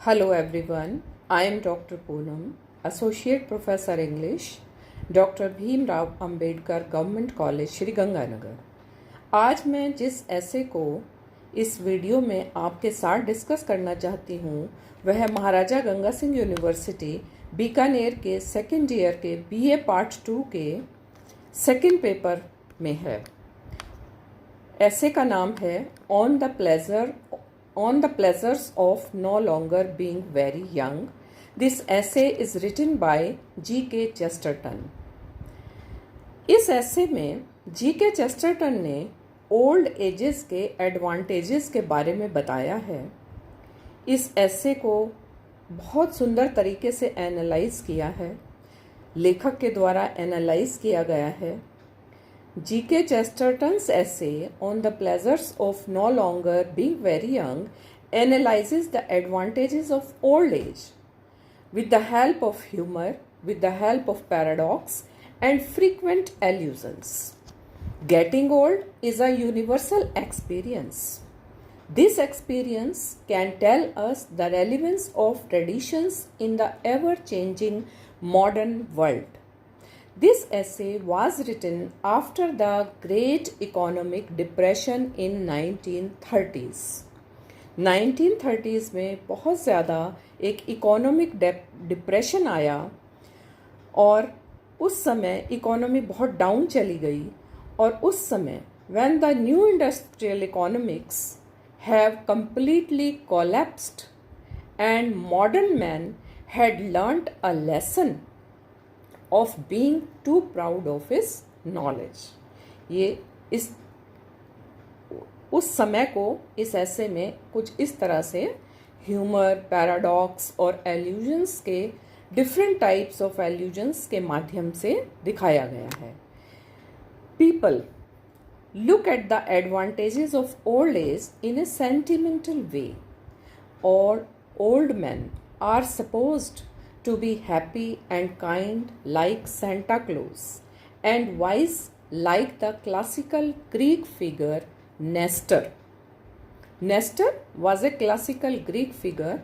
Hello everyone, I am Dr. Poonam, Associate Professor English, doctor Bhimrao Ambedkar government college Shri Ganganagar. आज मैं जिस ऐसे को इस वीडियो में आपके साथ डिस्कस करना चाहती हूँ वह महाराजा गंगा सिंह यूनिवर्सिटी बीकानेर के सेकेंड ईयर के बीए पार्ट 2 के सेकेंड पेपर में है। ऐसे का नाम है On the Pleasures of No Longer Being Very Young. This essay is written by G.K. Chesterton. इस ऐसे में G.K. Chesterton ने ओल्ड एजेस के एडवांटेजेस के बारे में बताया है। इस ऐसे को बहुत सुंदर तरीके से एनालाइज किया है, लेखक के द्वारा एनालाइज किया गया है। G.K. Chesterton's essay on the pleasures of no longer being very young analyzes the advantages of old age with the help of humor, with the help of paradox and frequent allusions. Getting old is a universal experience. This experience can tell us the relevance of traditions in the ever-changing modern world. This essay was written after the Great Economic Depression in 1930s. 1930s में बहुत ज़्यादा एक economic depression आया और उस समय economy बहुत down चली गई और उस समय when the new industrial economics have completely collapsed and modern man had learnt a lesson of being too proud of his knowledge. ये इस उस समय को इस ऐसे में कुछ इस तरह से ह्यूमर, पैराडॉक्स और एल्यूजन्स के डिफरेंट टाइप्स ऑफ एल्यूजन्स के माध्यम से दिखाया गया है। People look at the advantages of old age in a sentimental way. All old men are supposed to be happy and kind like Santa Claus and wise like the classical Greek figure Nestor. Nestor was a classical Greek figure,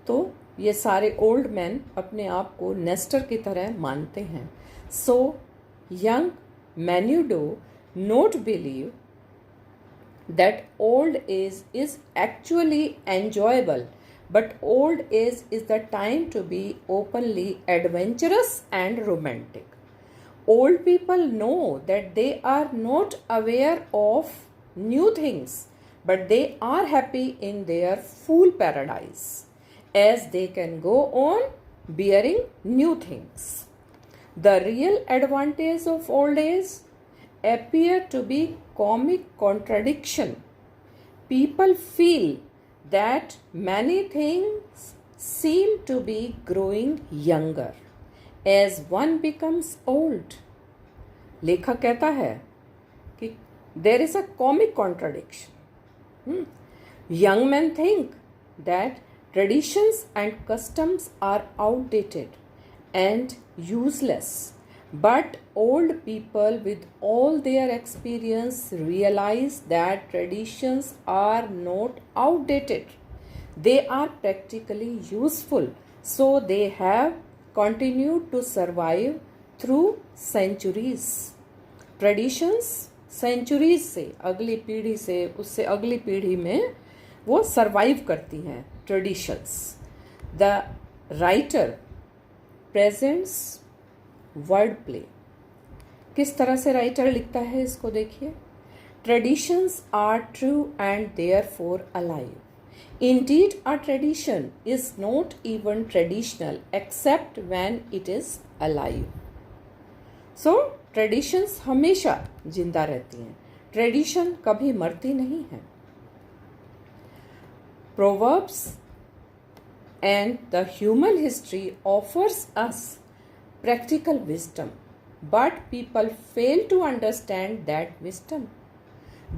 तो ये सारे old man अपने आप को Nestor की तरह मानते हैं। So young Menudo not believe that old age is actually enjoyable, but old age is the time to be openly adventurous and romantic. Old people know that they are not aware of new things, but they are happy in their fool paradise, as they can go on bearing new things. The real advantage of old age appear to be comic contradiction. People feel that many things seem to be growing younger as one becomes old. लेखक कहता है कि there is a comic contradiction. Young men think that traditions and customs are outdated and useless, but old people with all their experience realize that traditions are not outdated. They are practically useful, so they have continued to survive through centuries. Traditions centuries से अगली पीढ़ी से उससे अगली पीढ़ी में वो survive करती हैं traditions. The writer presents word play. किस तरह से राइटर लिखता है इसको देखिए। Traditions are true and therefore alive. Indeed a tradition is not even traditional except when it is alive. So traditions हमेशा जिंदा रहती हैं, ट्रेडिशन कभी मरती नहीं है। Proverbs and the human history offers us practical wisdom, but people fail to understand that wisdom.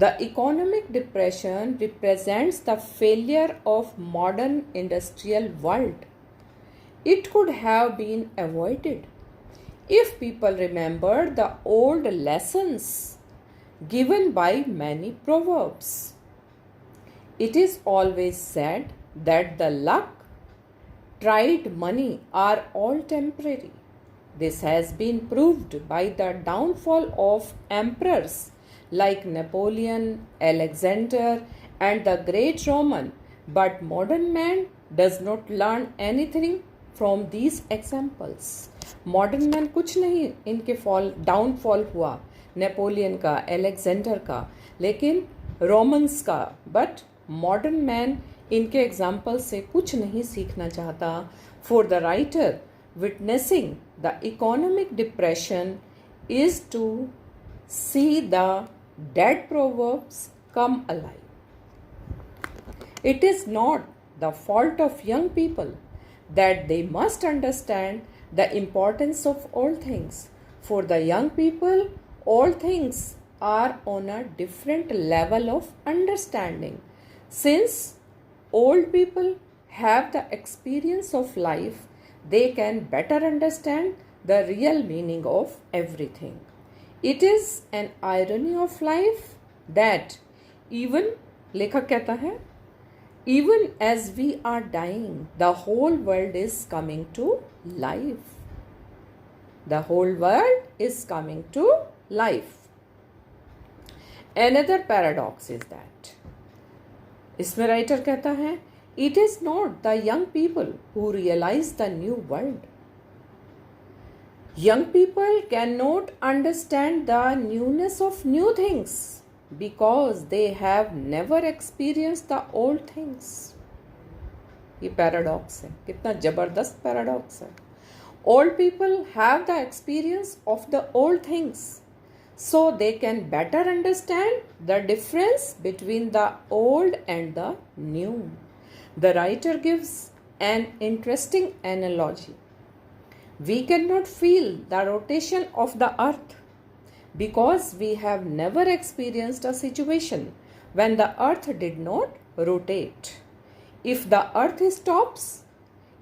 The economic depression represents the failure of modern industrial world. It could have been avoided if people remembered the old lessons given by many proverbs. It is always said that the luck tried money are all temporary. This has been proved by the downfall of emperors like Napoleon, Alexander, and the great Roman. But modern man does not learn anything from these examples. Modern man कुछ नहीं इनके downfall हुआ, Napoleon का, Alexander का, लेकिन Romans का, but modern man इनके example से कुछ नहीं सीखना चाहता. For the writer, witnessing the economic depression is to see the dead proverbs come alive. It is not the fault of young people that they must understand the importance of all things. For the young people, all things are on a different level of understanding. Since old people have the experience of life, they can better understand the real meaning of everything. It is an irony of life that even, लेखक कहता है, even as we are dying, the whole world is coming to life. The whole world is coming to life. Another paradox is that, इसमें writer कहता है, it is not the young people who realize the new world. Young people cannot understand the newness of new things because they have never experienced the old things. ये paradox है, कितना जबरदस्त paradox है. Old people have the experience of the old things, so they can better understand the difference between the old and the new. The writer gives an interesting analogy. We cannot feel the rotation of the earth because we have never experienced a situation when the earth did not rotate. If the earth stops,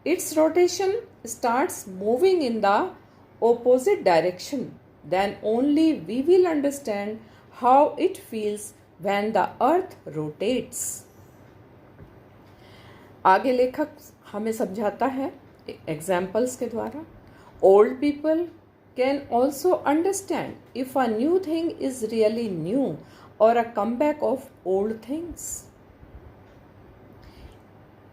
its rotation starts moving in the opposite direction, then only we will understand how it feels when the earth rotates. आगे लेखक हमें समझाता है examples के द्वारा. Old people can also understand if a new thing is really new or a comeback of old things.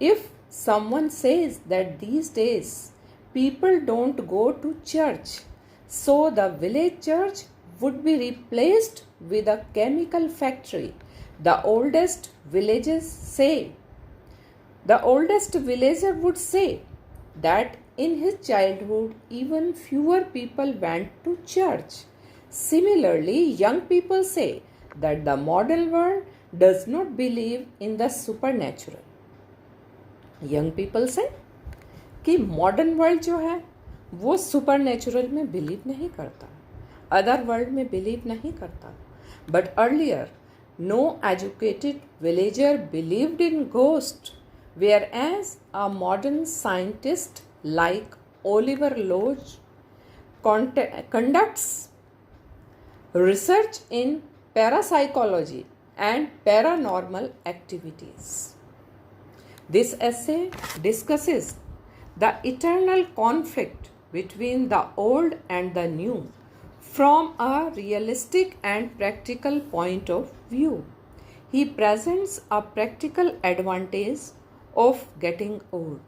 If someone says that these days people don't go to church, so the village church would be replaced with a chemical factory, the oldest villager would say that in his childhood, even fewer people went to church. Similarly, young people say that the modern world does not believe in the supernatural. Young people say कि modern world जो है वो super natural में believe नहीं करता, other world में believe नहीं करता. But earlier no educated villager believed in ghost, whereas a modern scientist like Oliver Lodge conducts research in parapsychology and paranormal activities. This essay discusses the eternal conflict between the old and the new from a realistic and practical point of view. He presents a practical advantage of getting old.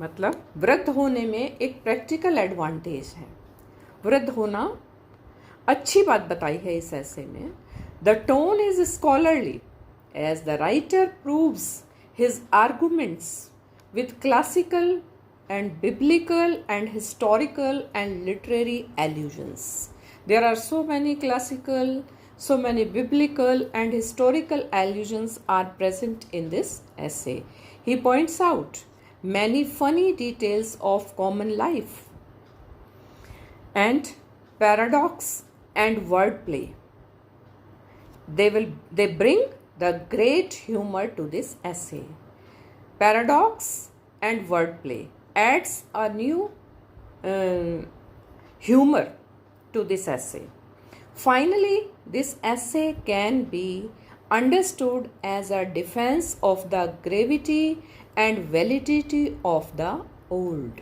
मतलब वृद्ध होने में एक practical advantage है. वृद्ध होना अच्छी बात बताई है इस ऐसे में. The tone is scholarly as the writer proves his arguments with classical and biblical and historical and literary allusions. There are so many classical, so many biblical and historical allusions are present in this essay. He points out many funny details of common life and paradox and wordplay. They bring the great humor to this essay. Paradox and wordplay adds a new humor to this essay. Finally, this essay can be understood as a defense of the gravity and validity of the old.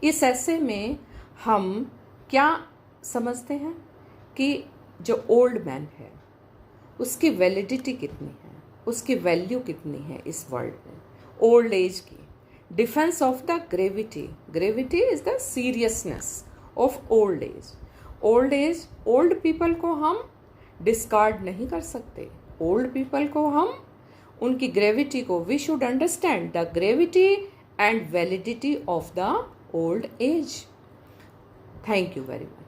इस ऐसे में हम क्या समझते हैं कि जो old man है उसकी वैलिडिटी कितनी है, उसकी वैल्यू कितनी है इस वर्ल्ड में, ओल्ड एज की, defence of the gravity. Gravity is the seriousness of old age. Old age, old people को हम डिस्कार्ड नहीं कर सकते. ओल्ड पीपल को हम उनकी ग्रेविटी को, we should understand the gravity and validity of the old age. Thank you very much.